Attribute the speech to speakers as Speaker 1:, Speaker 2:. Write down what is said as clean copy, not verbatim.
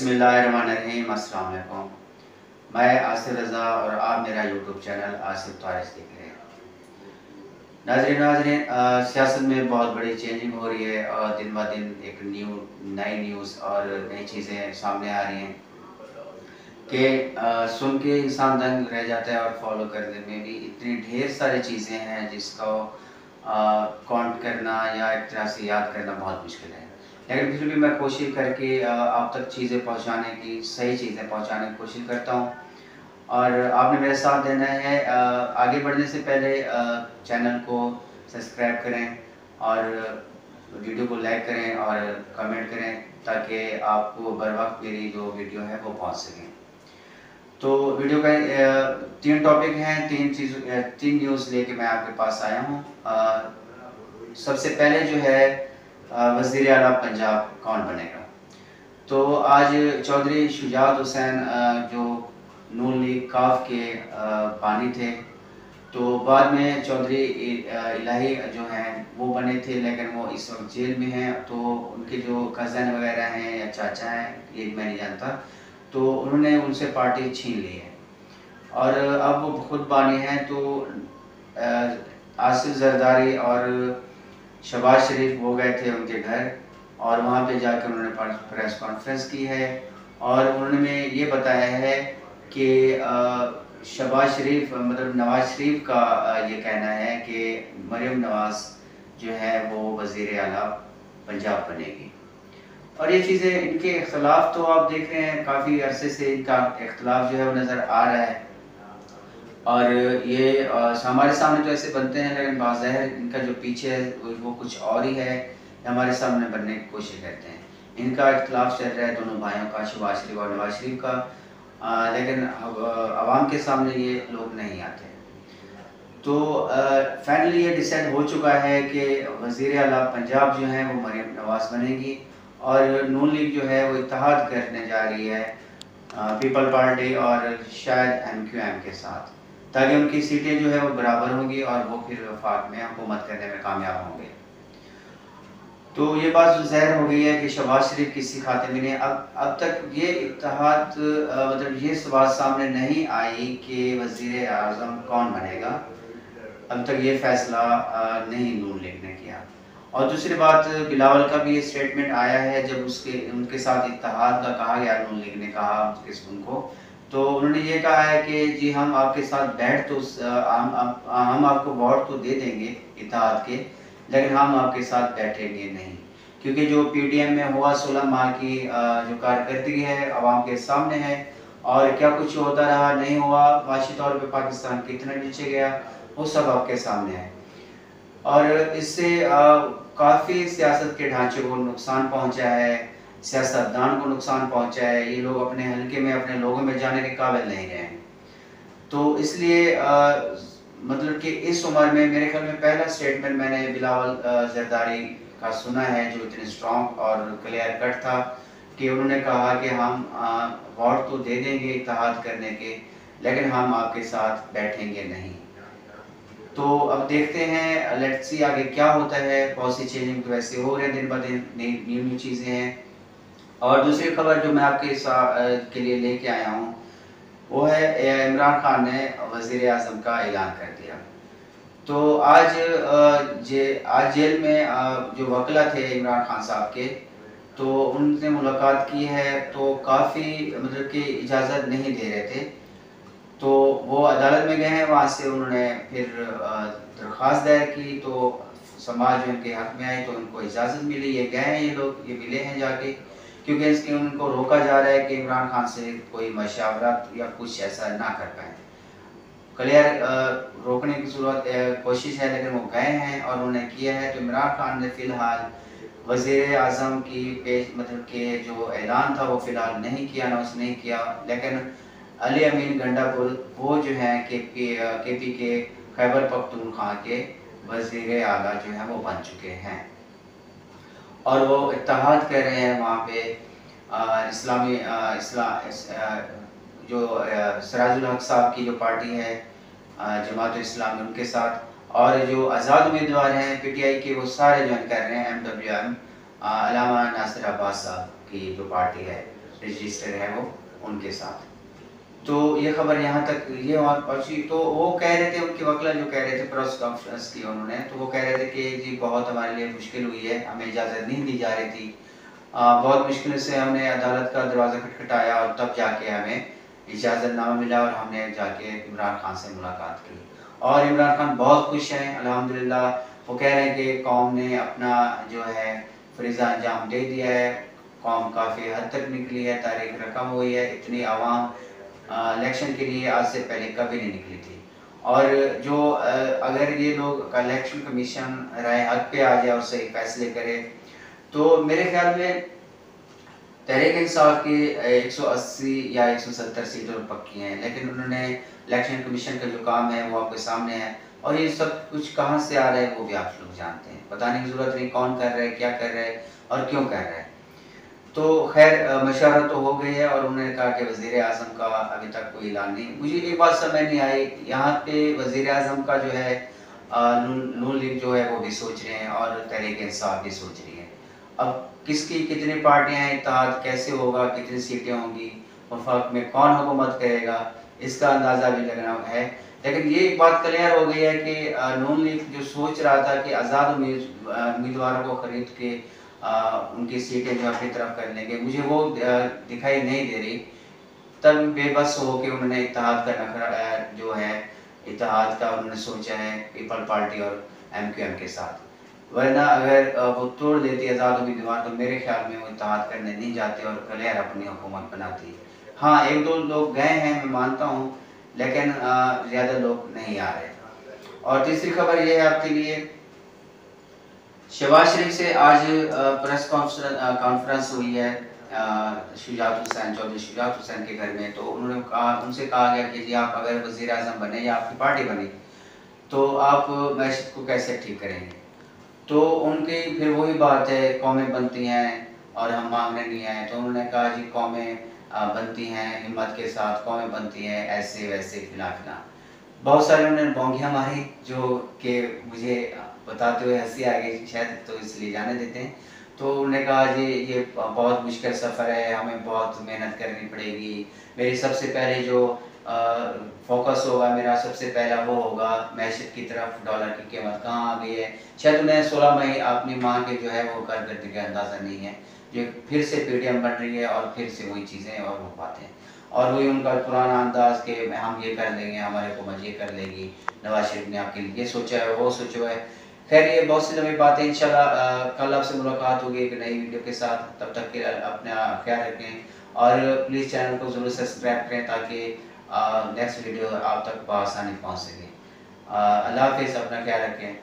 Speaker 1: बिस्मिल्लाहिर्रहमानिर्रहीम। अस्सलाम वालेकुम। मैं आसिफ रज़ा और आप मेरा यूट्यूब चैनल आसिफ तारिश देख रहे हैं। नाज़रीन, सियासत में बहुत बड़ी चेंजिंग हो रही है और दिन ब दिन एक नई न्यूज़ और नई चीज़ें सामने आ रही हैं कि सुन के इंसान दंग रह जाता है और फॉलो करने में भी इतनी ढेर सारी चीज़ें हैं जिसको काउंट करना या एक तरह से याद करना बहुत मुश्किल है। लेकिन फिर भी मैं कोशिश करके आप तक चीज़ें पहुंचाने की, सही चीज़ें पहुंचाने की कोशिश करता हूं और आपने मेरा साथ देना है। आगे बढ़ने से पहले चैनल को सब्सक्राइब करें और वीडियो को लाइक करें और कमेंट करें ताकि आपको बर वक्त मेरी जो वीडियो है वो पहुंच सकें। तो वीडियो का 3 टॉपिक हैं, 3 न्यूज़ लेके मैं आपके पास आया हूँ। सबसे पहले जो है वज़ीर आला पंजाब कौन बनेगा। तो आज चौधरी शुजात हुसैन जो नून लीग काफ के बानी थे, तो बाद में चौधरी इलाही जो हैं वो बने थे, लेकिन वो इस वक्त जेल में हैं। तो उनके जो कज़न वगैरह हैं या चाचा हैं, ये मैं नहीं जानता, तो उन्होंने उनसे पार्टी छीन ली है और अब वो खुद बानी हैं। तो आसिफ जरदारी और शहबाज शरीफ वो गए थे उनके घर और वहाँ पे जाकर उन्होंने प्रेस कॉन्फ्रेंस की है और उन्होंने ये बताया है कि शहबाज शरीफ मतलब नवाज शरीफ का ये कहना है कि मरियम नवाज जो है वो वज़ीर आला पंजाब बनेगी। और ये चीज़ें, इनके इख्तलाफ तो आप देख रहे हैं काफ़ी अरसे से इनका इख्तलाफ जो है वो नज़र आ रहा है और ये हमारे सामने तो ऐसे बनते हैं, लेकिन बाज़ाहिर इनका जो पीछे है वो कुछ और ही है, हमारे सामने बनने की कोशिश करते हैं। इनका इख्तलाफ चल रहा है दोनों भाइयों का, शहबाज शरीफ और नवाज शरीफ का, लेकिन आवाम के सामने ये लोग नहीं आते। तो फाइनली ये डिसाइड हो चुका है कि वज़ीर आला पंजाब जो है वो मरियम नवाज बनेगी और नून लीग जो है वो इत्तेहाद करने जा रही है पीपल पार्टी और शायद MQM के साथ, ताकि उनकी सीटें जो है वो बराबर होंगी और वो फिर वफाक में हुकूमत करने में कामयाब होंगे। तो ये बात तो ज़ाहिर हो गई है कि शहबाज शरीफ किसी खाते में नहीं। अब तक ये इत्तेहाद मतलब ये बात सामने नहीं आई कि वज़ीर आज़म कौन बनेगा, अब तक ये फैसला नहीं नून लीग ने किया। और दूसरी बात, बिलावल का भी ये स्टेटमेंट आया है जब उनके साथ इत्तेहाद का कहा गया, नून लीग ने कहा उनको, तो उन्होंने ये कहा है कि जी हम आपके साथ बैठ तो हम आपको वोट तो दे देंगे इत्तेहाद के, लेकिन हम आपके साथ बैठेंगे नहीं, क्योंकि जो PDM में हुआ 16 माह की जो कारकर्दगी है आवाम के सामने है और क्या कुछ होता रहा, नहीं हुआ, माशी तौर पे पाकिस्तान कितना नीचे गया, वो सब आपके सामने है। और इससे काफ़ी सियासत के ढांचे को नुकसान पहुंचा है, सियासतदान को नुकसान पहुंचा है। ये लोग अपने हलके में अपने लोगों में जाने के काबिल नहीं रहे। तो इसलिए मतलब कि इस उम्र में मेरे ख्याल में पहला स्टेटमेंट मैंने बिलावल जरदारी का सुना है जो इतने स्ट्रॉन्ग और क्लियर कट था कि उन्होंने कहा कि हम वोट तो दे देंगे इत्तेहाद करने के, लेकिन हम आपके साथ बैठेंगे नहीं। तो अब देखते हैं, लेट्स सी आगे क्या होता है। पॉलिसी चेंजिंग तो वैसे हो रहे हैं दिन ब दिन, न्यू चीज़ें हैं। और दूसरी खबर जो मैं आपके के लिए लेके आया हूँ वो है इमरान खान ने वज़ीर आज़म का ऐलान कर दिया। तो आज जेल में जो वकला थे इमरान खान साहब के, तो उनसे मुलाकात की है, तो काफ़ी मतलब कि इजाज़त नहीं दे रहे थे, तो वो अदालत में गए हैं। वहाँ से उन्होंने फिर दरख्वास्त दायर की, तो समाज में उनके हक़ में आई तो उनको इजाज़त मिली, ये गए हैं, ये लोग ये मिले हैं जाके, क्योंकि इसके उनको रोका जा रहा है कि इमरान खान से कोई मशावरत या कुछ ऐसा ना कर पाए। क्लियर रोकने की कोशिश है, लेकिन वो गए हैं और उन्होंने किया है। तो इमरान खान ने फ़िलहाल वज़ीर आज़म की मतलब के जो ऐलान था वो फ़िलहाल नहीं किया, अनाउंस नहीं किया, लेकिन अली अमीन गंडापुर वो जो हैं KP के खैबर पख्तूनख्वा के वज़ीर आला जो है वो बन चुके हैं और वो इत्तेहाद कर रहे हैं वहाँ पे जो सिराजुल हक साहब की जो पार्टी है जमात इस्लामी उनके साथ, और जो आज़ाद उम्मीदवार हैं PTI के वो सारे ज्वाइन कर रहे हैं MWM अलामा नासिर अब्बास साहब की जो पार्टी है رجسٹر ہے وہ ان کے ساتھ. تو یہ خبر یہاں تک یہ پہنچی. تو وہ کہہ رہے تھے, ان کے وکلا جو کہہ رہے تھے, پریس کانفرنس کی انہوں نے, تو وہ کہہ رہے تھے کہ جی بہت ہمارے لیے مشکل ہوئی ہے, ہمیں اجازت نہیں دی جا رہی تھی, بہت مشکل سے ہم نے عدالت کا دروازہ کھٹکھٹایا اور تب جا کے ہمیں اجازت نامہ ملا اور ہم نے جا کے عمران خان سے ملاقات کی. اور عمران خان بہت خوش ہیں الحمدللہ. وہ کہہ رہے ہیں کہ قوم نے اپنا جو ہے فریضہ انجام دے دیا ہے, قوم کافی حد تک نکلی ہے, تاریخ رقم ہوئی ہے. اتنی عوام الیکشن کے لیے آج سے پہلے کبھی نہیں نکلی تھی. اور جو اگر یہ لوگ الیکشن کمیشن رائے حق پہ آ جائے اور صحیح فیصلے کرے تو میرے خیال میں تحریک انصاف کی 180 یا 170 سیٹیں پکی ہیں. لیکن انہوں نے الیکشن کمیشن کا جو کام ہے وہ آپ کے سامنے ہے, اور یہ سب کچھ کہاں سے آ رہا ہے وہ بھی آپ لوگ جانتے ہیں. بتانے کی ضرورت نہیں کون کر رہا ہے, کیا کر رہا ہے اور کیوں کر رہا ہے. تو خیر مشورہ تو ہو گئی ہے, اور انہوں نے کہا کہ وزیر اعظم کا ابھی تک کوئی اعلان نہیں. مجھے یہ بات سمجھ نہیں آئی, یہاں پہ وزیر اعظم کا جو ہے نون لیگ جو ہے وہ بھی سوچ رہے ہیں اور تحریک انصاف بھی سوچ رہی ہے. اب کس کی کتنی پارٹیاں ہیں, اتحاد کیسے ہوگا, کتنی سیٹیں ہوں گی, وفاق میں کون حکومت کرے گا, اس کا اندازہ بھی لگنا ہے. لیکن یہ بات کلیئر ہو گئی ہے کہ نون لیگ جو سوچ رہا تھا کہ آزاد امیدواروں کو خرید کے ان کی سیٹیں جو اپنی طرف کر لیں گے, مجھے وہ دکھائی نہیں دے رہی. تب بے بس ہو کے انہوں نے اتحاد کا نخرا جو ہے اتحاد کا انہوں نے سوچا ہے پیپل پارٹی اور ایم کیو ایم کے ساتھ. ورنہ اگر وہ توڑ دیتی آزاد امیدوار تو میرے خیال میں وہ اتحاد کرنے نہیں جاتے اور کلیئر اپنی حکومت بناتی. ہاں ایک دو لوگ گئے ہیں میں مانتا ہوں, لیکن زیادہ لوگ نہیں آ رہے. اور تیسری خبر یہ ہے آپ کے لیے, شہباز شریف سے آج پریس کانفرنس ہوئی ہے شجاعت حسین, چودھری شجاعت حسین کے گھر میں. تو انہوں نے کہا, ان سے کہا گیا کہ جی آپ اگر وزیر اعظم بنے یا آپ کی پارٹی بنے تو آپ معیشت کو کیسے ٹھیک کریں گے. تو ان کی پھر وہی بات ہے, قومیں بنتی ہیں اور ہم مانگنے نہیں آئے. تو انہوں نے کہا جی قومیں بنتی ہیں ہمت کے ساتھ, قومیں بنتی ہیں ایسے ویسے فلاں فلاں. بہت سارے انہوں نے بونگیاں ماری جو کہ مجھے بتاتے ہوئے ہنسی آ گئی شاید, تو اس لیے جانے دیتے ہیں. تو انہوں نے کہا جی یہ بہت مشکل سفر ہے, ہمیں بہت محنت کرنی پڑے گی. میری سب سے پہلے جو فوکس ہوگا, میرا سب سے پہلا وہ ہوگا معیشت کی طرف. ڈالر کی قیمت کہاں آ گئی ہے, شاید انہیں 16 مئی اپنی ماں کے جو ہے وہ کارکردگی کا اندازہ نہیں ہے. جو پھر سے پی ڈی ایم بن رہی ہے اور پھر سے وہی چیزیں اور وہ باتیں, اور وہی ان کا پرانا انداز کہ ہم یہ کر لیں گے, ہمارے حکومت یہ کر لے گی, نواز شریف نے آپ کے لیے یہ سوچا ہے وہ سوچا ہے. خیر یہ بہت سی لمبی باتیں, انشاءاللہ کل آپ سے ملاقات ہوگی ایک نئی ویڈیو کے ساتھ. تب تک کے اپنا خیال رکھیں اور پلیز چینل کو ضرور سبسکرائب کریں تاکہ نیکسٹ ویڈیو آپ تک بآسانی پہنچ سکے. اللہ حافظ, اپنا خیال رکھیں.